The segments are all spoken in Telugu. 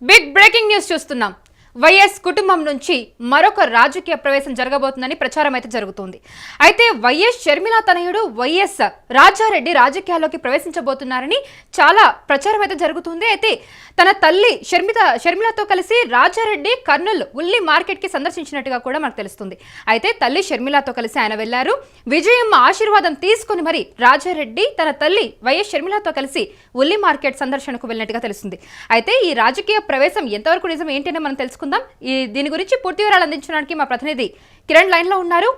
బిగ్ బ్రేకింగ్ న్యూస్ చూస్తున్నాం. వైఎస్ కుటుంబం నుంచి మరొక రాజకీయ ప్రవేశం జరగబోతుందని ప్రచారం అయితే జరుగుతుంది. అయితే వైఎస్ షర్మిల తనయుడు వైఎస్ రాజారెడ్డి రాజకీయాల్లోకి ప్రవేశించబోతున్నారని చాలా ప్రచారం అయితే జరుగుతుంది. అయితే తన తల్లి షర్మిలతో కలిసి రాజారెడ్డి కర్నూలు ఉల్లి మార్కెట్ కి సందర్శించినట్టుగా కూడా మనకు తెలుస్తుంది. అయితే తల్లి షర్మిలతో కలిసి ఆయన వెళ్లారు. విజయమ్మ ఆశీర్వాదం తీసుకుని మరి రాజారెడ్డి తన తల్లి వైఎస్ షర్మిలతో కలిసి ఉల్లి మార్కెట్ సందర్శనకు వెళ్ళినట్టుగా తెలుస్తుంది. అయితే ఈ రాజకీయ ప్రవేశం ఎంతవరకు నిజం ఏంటనే మనం తెలుసుకుందాం. దీని గురించి పూర్తి వివరాలు అందించడానికి మా ప్రతినిధి కిరణ్ లైన్ లో ఉన్నారు.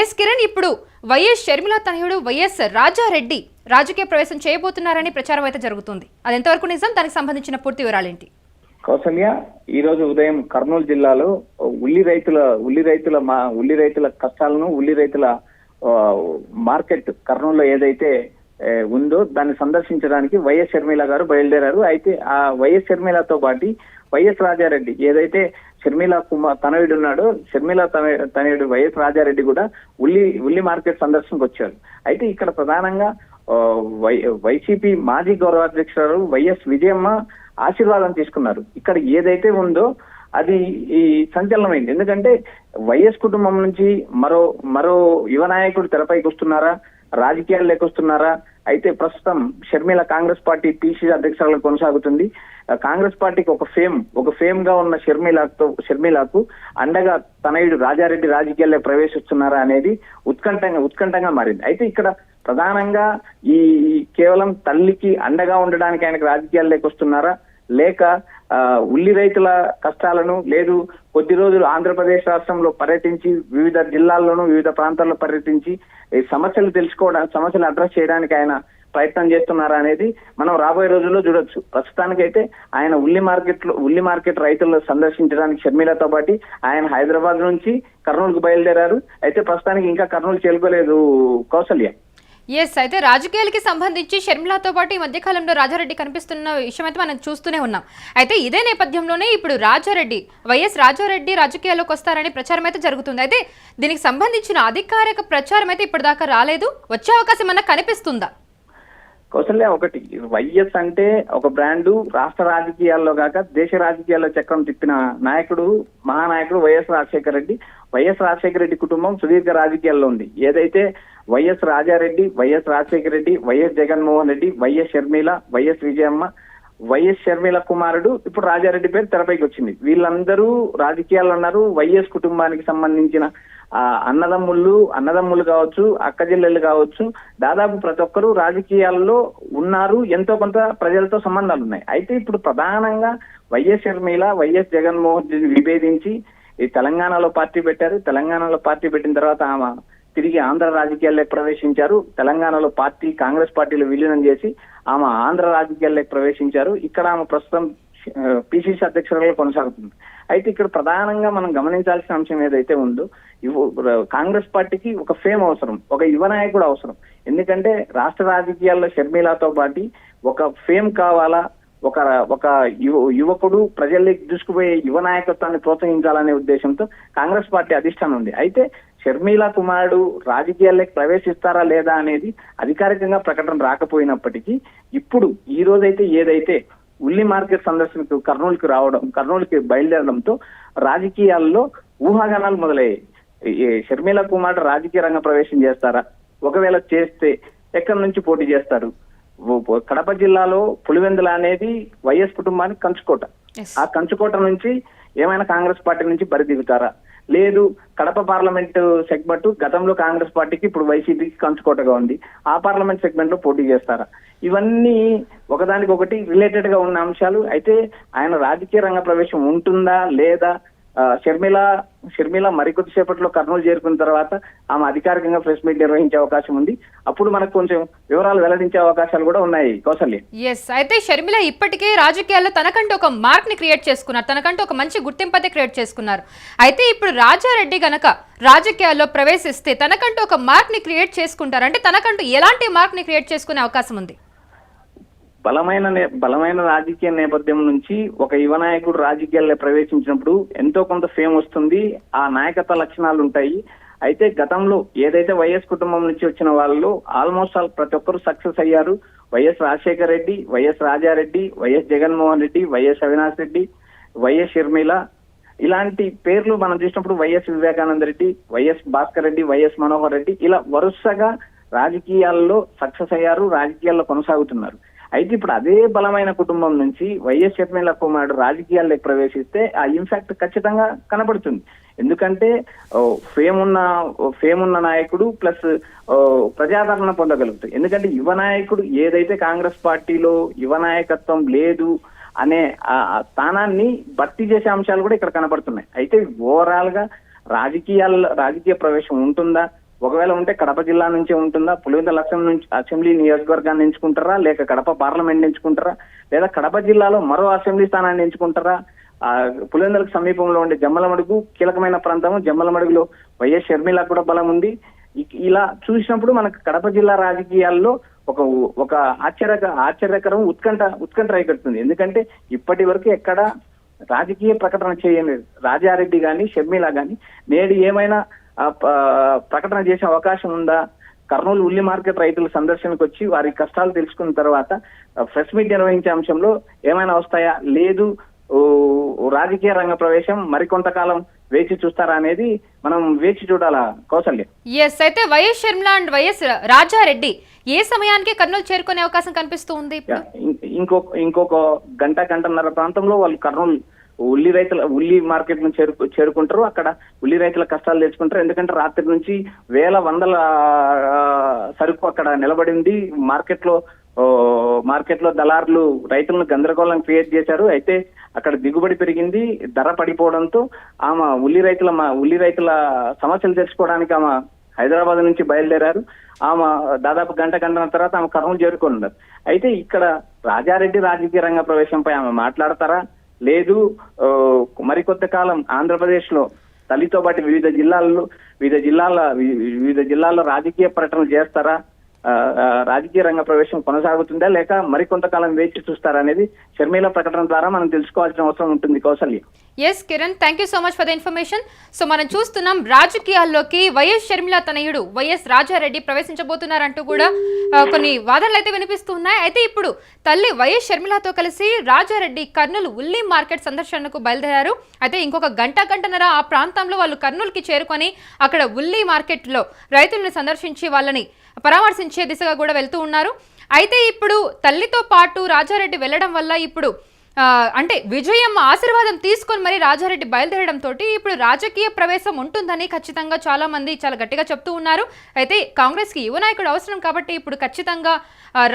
ఎస్ కిరణ్, ఇప్పుడు వైఎస్ షర్మిల తనయుడు వైఎస్ రాజారెడ్డి రాజకీయ ప్రవేశం చేయబోతున్నారని ప్రచారం అయితే జరుగుతుంది. అది ఎంతవరకు నిజం, దానికి సంబంధించిన పూర్తి వివరాలు ఏంటి? కౌసల్య, ఈ రోజు ఉదయం కర్నూలు జిల్లాలో ఉల్లి రైతుల కష్టాలను, ఉల్లి రైతుల మార్కెట్ కర్నూలులో ఏదైతే ఉందో దాన్ని సందర్శించడానికి వైఎస్ షర్మిల గారు బయలుదేరారు. అయితే ఆ వైఎస్ షర్మిలతో పాటు వైఎస్ రాజారెడ్డి ఏదైతే షర్మిల తనయుడు ఉన్నాడో, షర్మిల తనయుడు వైఎస్ రాజారెడ్డి కూడా ఉల్లి మార్కెట్ సందర్శనకు వచ్చారు. అయితే ఇక్కడ ప్రధానంగా వైసీపీ మాజీ గౌరవాధ్యక్షురాలు వైఎస్ విజయమ్మ ఆశీర్వాదం తీసుకున్నారు. ఇక్కడ ఏదైతే ఉందో అది ఈ సంచలనమైంది. ఎందుకంటే వైఎస్ కుటుంబం నుంచి మరో యువ నాయకుడు తెరపైకి వస్తున్నారా, రాజకీయాల్లోకి వస్తున్నారా? అయితే ప్రస్తుతం షర్మిల కాంగ్రెస్ పార్టీ పిసిసి అధ్యక్షురాలు కొనసాగుతుంది. కాంగ్రెస్ పార్టీకి ఒక ఫేమ్ గా ఉన్న షర్మిలకు అండగా తనయుడు రాజారెడ్డి రాజకీయాల్లో ప్రవేశిస్తున్నారా అనేది ఉత్కంఠంగా మారింది. అయితే ఇక్కడ ప్రధానంగా ఈ కేవలం తల్లికి అండగా ఉండడానికి ఆయనకు రాజకీయాల్లోకి వస్తున్నారా, లేక ఉల్లి రైతుల కష్టాలను, లేదు కొద్ది రోజులు ఆంధ్రప్రదేశ్ రాష్ట్రంలో పర్యటించి వివిధ జిల్లాల్లోనూ వివిధ ప్రాంతాల్లో పర్యటించి సమస్యలు అడ్రస్ చేయడానికి ఆయన ప్రయత్నం చేస్తున్నారా అనేది మనం రాబోయే రోజుల్లో చూడొచ్చు. ప్రస్తుతానికైతే ఆయన ఉల్లి మార్కెట్ రైతులను సందర్శించడానికి షర్మిలతో పాటు ఆయన హైదరాబాద్ నుంచి కర్నూలుకు బయలుదేరారు. అయితే ప్రస్తుతానికి ఇంకా కర్నూలు చేరుకోలేదు కౌసల్య. ఎస్, అయితే రాజకీయాలకి సంబంధించి షర్మిలతో పాటు ఈ మధ్యకాలంలో రాజారెడ్డి కనిపిస్తున్న విషయం అయితే మనం చూస్తూనే ఉన్నాం. అయితే ఇదే నేపథ్యంలోనే ఇప్పుడు వైఎస్ రాజారెడ్డి రాజకీయాల్లోకి వస్తారని ప్రచారం అయితే జరుగుతుంది. అయితే దీనికి సంబంధించిన అధికారిక ప్రచారం అయితే ఇప్పటిదాకా రాలేదు. వచ్చే అవకాశం ఏమన్నా కనిపిస్తుందా? కౌసల్య, ఒకటి, వైఎస్ అంటే ఒక బ్రాండు. రాష్ట్ర రాజకీయాల్లో కాక దేశ రాజకీయాల్లో చక్రం తిప్పిన మహానాయకుడు వైఎస్ రాజశేఖర రెడ్డి. వైఎస్ రాజశేఖర రెడ్డి కుటుంబం సుదీర్ఘ రాజకీయాల్లో ఉంది. ఏదైతే YS Rajareddy, YS Rajasekhara Reddy, YS Jaganmohan Reddy, YS Sharmila, YS Vijayamma, YS Sharmila కుమారుడు ఇప్పుడు రాజారెడ్డి పేరు తెరపైకి వచ్చింది. వీళ్ళందరూ రాజకీయాల్లో ఉన్నారు. వైఎస్ కుటుంబానికి సంబంధించిన అన్నదమ్ములు కావచ్చు, అక్క చెల్లెళ్ళు కావచ్చు, దాదాపు ప్రతి ఒక్కరూ రాజకీయాల్లో ఉన్నారు. ఎంతో కొంత ప్రజలతో సంబంధాలు ఉన్నాయి. అయితే ఇప్పుడు ప్రధానంగా వైఎస్ షర్మిల వైఎస్ జగన్మోహన్ రెడ్డిని విభేదించి ఈ తెలంగాణలో పార్టీ పెట్టారు. తెలంగాణలో పార్టీ పెట్టిన తర్వాత ఆమె తిరిగి ఆంధ్ర రాజకీయాల్లోకి ప్రవేశించారు. తెలంగాణలో కాంగ్రెస్ పార్టీలో విలీనం చేసి ఆమె ఆంధ్ర రాజకీయాల్లోకి ప్రవేశించారు. ఇక్కడ ఆమె ప్రస్తుతం పిసిసి అధ్యక్షురాలుగా కొనసాగుతుంది. అయితే ఇక్కడ ప్రధానంగా మనం గమనించాల్సిన అంశం ఏదైతే ఉందో, కాంగ్రెస్ పార్టీకి ఒక ఫేమ్ అవసరం, ఒక యువ నాయకుడు అవసరం. ఎందుకంటే రాష్ట్ర రాజకీయాల్లో షర్మిలతో పాటు ఒక ఫేమ్ కావాలా, ఒక యువకుడు ప్రజల్లోకి దూసుకుపోయే యువ నాయకత్వాన్ని ప్రోత్సహించాలనే ఉద్దేశంతో కాంగ్రెస్ పార్టీ అధిష్టానం ఉంది. అయితే షర్మిల కుమారుడు రాజకీయాల్లోకి ప్రవేశిస్తారా లేదా అనేది అధికారికంగా ప్రకటన రాకపోయినప్పటికీ ఇప్పుడు ఈ రోజైతే ఏదైతే ఉల్లి మార్కెట్ సందర్శనకు కర్నూలుకి బయలుదేరడంతో రాజకీయాల్లో ఊహాగానాలు మొదలయ్యాయి. షర్మిల కుమారుడు రాజకీయ రంగ ప్రవేశం చేస్తారా? ఒకవేళ చేస్తే ఎక్కడి నుంచి పోటీ చేస్తారు? కడప జిల్లాలో పులివెందుల అనేది వైఎస్ కుటుంబానికి కంచుకోట. ఆ కంచుకోట నుంచి ఏమైనా కాంగ్రెస్ పార్టీ నుంచి బరి దిగుతారా? లేదు కడప పార్లమెంట్ సెగ్మెంట్ గతంలో కాంగ్రెస్ పార్టీకి ఇప్పుడు వైసీపీకి కంచుకోటగా ఉంది. ఆ పార్లమెంట్ సెగ్మెంట్ లో పోటీ చేస్తారా? ఇవన్నీ ఒకదానికొకటి రిలేటెడ్ గా ఉన్న అంశాలు. అయితే ఆయన రాజకీయ రంగ ప్రవేశం ఉంటుందా లేదా? షర్మిల మరికొద్దిసేపట్లో కర్నూలు చేరుకున్న తర్వాత ఆమె అధికారికంగా ప్రెస్ మీట్ నిర్వహించే అవకాశం ఉంది. అప్పుడు మనకు కొంచెం వివరాలు వెల్లడించే అవకాశాలు కూడా ఉన్నాయి కౌసల్య. ఎస్, అయితే షర్మిల ఇప్పటికే రాజకీయాల్లో తనకంటూ ఒక మార్క్ ని క్రియేట్ చేసుకున్నారు, తనకంటూ ఒక మంచి గుర్తింపు అయితే క్రియేట్ చేసుకున్నారు. అయితే ఇప్పుడు రాజారెడ్డి గనక రాజకీయాల్లో ప్రవేశిస్తే తనకంటూ ఒక మార్క్ ని క్రియేట్ చేసుకుంటారు. అంటే తనకంటూ ఎలాంటి మార్క్ ని క్రియేట్ చేసుకునే అవకాశం ఉంది? బలమైన రాజకీయ నేపథ్యం నుంచి ఒక యువ నాయకుడు రాజకీయాల్లో ప్రవేశించినప్పుడు ఎంతో కొంత ఫేమ్ వస్తుంది, ఆ నాయకత్వ లక్షణాలు ఉంటాయి. అయితే గతంలో ఏదైతే వైఎస్ కుటుంబం నుంచి వచ్చిన వాళ్ళు ఆల్మోస్ట్ ప్రతి ఒక్కరు సక్సెస్ అయ్యారు. YS Rajasekhara Reddy, YS Rajareddy, YS Jaganmohan Reddy, YS Avinash Reddy, YS Sharmila ఇలాంటి పేర్లు మనం చూసినప్పుడు YS Vivekananda Reddy, YS Bhaskar Reddy, YS Manohar Reddy ఇలా వరుసగా రాజకీయాల్లో సక్సెస్ అయ్యారు, రాజకీయాల్లో కొనసాగుతున్నారు. అయితే ఇప్పుడు అదే బలమైన కుటుంబం నుంచి వైఎస్ షర్మిల కుమారుడు రాజకీయాల్లోకి ప్రవేశిస్తే ఆ ఇంపాక్ట్ ఖచ్చితంగా కనబడుతుంది. ఎందుకంటే ఫేమ్ ఉన్న నాయకుడు ప్లస్ ప్రజాదరణ పొందగలుగుతాయి. ఎందుకంటే యువ నాయకుడు ఏదైతే కాంగ్రెస్ పార్టీలో యువ నాయకత్వం లేదు అనే ఆ స్థానాన్ని భర్తీ చేసే అంశాలు కూడా ఇక్కడ కనబడుతున్నాయి. అయితే ఓవరాల్ గా రాజకీయ ప్రవేశం ఉంటుందా, ఒకవేళ ఉంటే కడప జిల్లా నుంచే ఉంటుందా, పులివెందుల అసెంబ్లీ నియోజకవర్గాన్ని ఎంచుకుంటారా, లేక కడప పార్లమెంట్ ఎంచుకుంటారా, లేదా కడప జిల్లాలో మరో అసెంబ్లీ స్థానాన్ని ఎంచుకుంటారా? పులివెందులకు సమీపంలో ఉండే జమ్మలమడుగు కీలకమైన ప్రాంతం. జమ్మలమడుగులో వైఎస్ షర్మిల కూడా బలం ఉంది. ఇలా చూసినప్పుడు మనకు కడప జిల్లా రాజకీయాల్లో ఒక ఆశ్చర్యకరం ఉత్కంఠ రేకెడుతుంది. ఎందుకంటే ఇప్పటి వరకు ఎక్కడ రాజకీయ ప్రకటన చేయలేదు రాజారెడ్డి గాని షర్మిల గాని. నేడు ఏమైనా ప్రకటన చేసే అవకాశం ఉందా? కర్నూలు ఉల్లి మార్కెట్ రైతుల సందర్శనకు వచ్చి వారి కష్టాలు తెలుసుకున్న తర్వాత ప్రెస్ మీట్ నిర్వహించే అంశంలో ఏమైనా వస్తాయా? లేదు రాజకీయ రంగ ప్రవేశం మరికొంతకాలం వేచి చూస్తారా అనేది మనం వేచి చూడాలా కౌసల్య. ఎస్, అయితే YS Sharmila and YS Rajareddy ఏ సమయానికి కర్నూలు చేరుకునే అవకాశం కనిపిస్తూ ఉంది? ఇంకొక గంటన్నర ప్రాంతంలో వాళ్ళు కర్నూలు ఉల్లి మార్కెట్ నుంచి చేరుకుంటారు. అక్కడ ఉల్లి రైతుల కష్టాలు తెచ్చుకుంటారు. ఎందుకంటే రాత్రి నుంచి వందల సరుకు అక్కడ నిలబడింది. మార్కెట్ లో దళారులు రైతులను గందరగోళం క్రియేట్ చేశారు. అయితే అక్కడ దిగుబడి పెరిగింది, ధర పడిపోవడంతో ఆమె ఉల్లి రైతుల సమస్యలు తెలుసుకోవడానికి ఆమె హైదరాబాద్ నుంచి బయలుదేరారు. ఆమె దాదాపు గంటన్నర తర్వాత ఆమె కర్నూలు చేరుకున్నారు. అయితే ఇక్కడ రాజారెడ్డి రాజకీయ రంగ ప్రవేశంపై ఆమె మాట్లాడతారా, లేదు మరికొంత కాలం ఆంధ్రప్రదేశ్ లో తల్లితో పాటు వివిధ జిల్లాల్లో రాజకీయ పర్యటనలు చేస్తారా, రాజకీయ రంగ ప్రవేశం కొనసాగుతుందా, లేక మరికొంతకాలం వేచి చూస్తారా అనేది షర్మిల ప్రకటన ద్వారా మనం తెలుసుకోవాల్సిన అవసరం ఉంటుంది Kausalya. Yes Kiran, thank you so much for the information. So మనం చూస్తున్నాం రాజకీయాల్లోకి వైఎస్ షర్మిల తనయుడు వైఎస్ రాజారెడ్డి ప్రవేశించబోతున్నారంటూ కూడా కొన్ని వాదనలు అయితే వినిపిస్తున్నాయి. అయితే ఇప్పుడు తల్లి వైఎస్ షర్మిలతో కలిసి రాజారెడ్డి కర్నూలు ఉల్లి మార్కెట్ సందర్శనకు బయలుదేరారు. అయితే ఇంకొక గంటన్నర ఆ ప్రాంతంలో వాళ్ళు కర్నూలుకి చేరుకొని అక్కడ ఉల్లి మార్కెట్లో రైతులను సందర్శించి వాళ్ళని పరామర్శించే దిశగా కూడా వెళ్తూ ఉన్నారు. అయితే ఇప్పుడు తల్లితో పాటు రాజారెడ్డి వెళ్ళడం వల్ల ఇప్పుడు అంటే విజయం ఆశీర్వాదం తీసుకొని మరి రాజారెడ్డి బయలుదేరడంతో ఇప్పుడు రాజకీయ ప్రవేశం ఉంటుందని ఖచ్చితంగా చాలా మంది చాలా గట్టిగా చెప్తూ ఉన్నారు. అయితే కాంగ్రెస్కి యువ నాయకుడు అవసరం కాబట్టి ఇప్పుడు ఖచ్చితంగా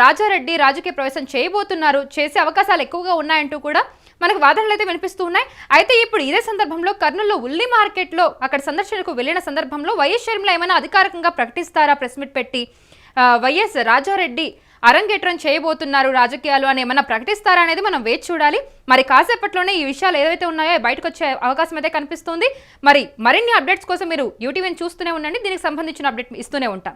రాజారెడ్డి రాజకీయ ప్రవేశం చేయబోతున్నారు, చేసే అవకాశాలు ఎక్కువగా ఉన్నాయంటూ కూడా మనకు వాదనలు అయితే వినిపిస్తూ ఉన్నాయి. అయితే ఇప్పుడు ఇదే సందర్భంలో కర్నూలులో ఉల్లి మార్కెట్లో అక్కడ సందర్శనకు వెళ్ళిన సందర్భంలో వైఎస్ షర్మిల ఏమైనా అధికారికంగా ప్రకటిస్తారా ప్రెస్ మీట్ పెట్టి వైఎస్ రాజారెడ్డి అరంగేట్రం చేయబోతున్నారు రాజకీయాలు అని ఏమన్నా ప్రకటిస్తారా అనేది మనం వేచి చూడాలి. మరి కాసేపట్లోనే ఈ విషయాలు ఏవైతే ఉన్నాయో బయటకు వచ్చే అవకాశం అయితే కనిపిస్తుంది. మరిన్ని అప్డేట్స్ కోసం మీరు యూటీవీని చూస్తూనే ఉండండి. దీనికి సంబంధించిన అప్డేట్ ఇస్తూనే ఉంటాం.